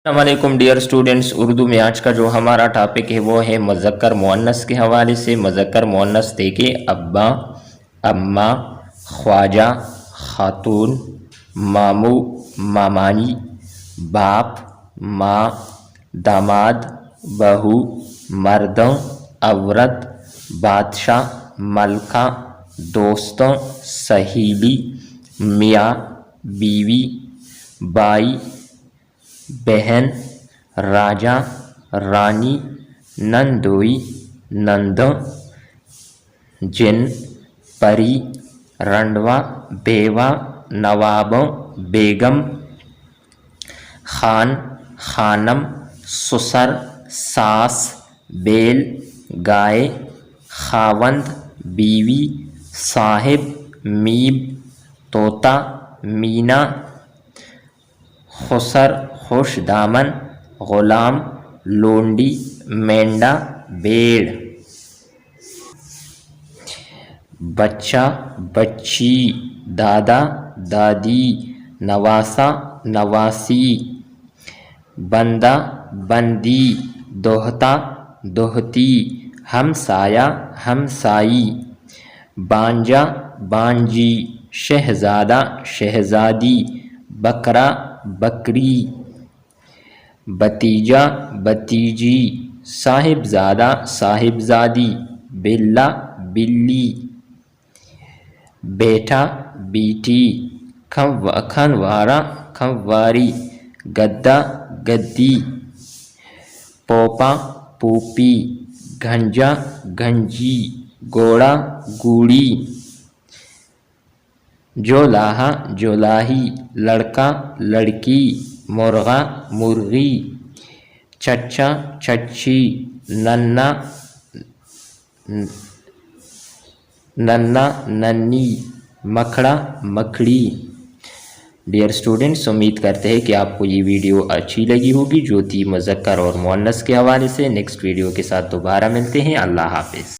السلام علیکم dear students, Urdu میں آج کا جو ہمارا ٹاپک ہے وہ ہے مذکر مؤنث کے حوالے سے۔ مذکر مؤنث دیکھیں، ابا، اماں، خواجہ، خاتون، ماموں، مامانی، باپ، ماں، داماد، بہو، مردوں، عورت، بادشاہ، ملکہ، دوستوں، صحیبی، میاں، بیوی، بائی، بہن، راجا، رانی، نندوئی، نندوں، جن، پری، رنڈوا، بیوہ، نوابوں، بیگم، خان، خانم، سسر، ساس، بیل، گائے، خاوند، بیوی، صاحب، میب، طوطا، مینا، خسر، خوش دامن، غلام، لونڈی، مینڈا، بھیڑ، بچہ، بچی، دادا، دادی، نواسہ، نواسی، بندہ، بندی، دوہتا، دوہتی، ہمسایہ، ہمسائی، بانجا، بانجی، شہزادہ، شہزادی، بکرا، بکری، بتیجا، بتیجی، صاحبزادہ، صاحبزادی، بلہ، بلی، بیٹا، بیٹی، کھنوارا، کھنواری، گدا، گدی، پوپا، پوپی، گھنجا، گھنجی، گوڑا، گوڑی، جولاہا، جولاہی، لڑکا، لڑکی، مرغا، مرغی، چچا، چچی، ننا، ننا، ننی، مکھڑا، مکھڑی۔ ڈیئر اسٹوڈنٹس، امید کرتے ہیں کہ آپ کو یہ ویڈیو اچھی لگی ہوگی جو تھی مذکر اور مؤنث کے حوالے سے۔ نیکسٹ ویڈیو کے ساتھ دوبارہ ملتے ہیں۔ اللہ حافظ۔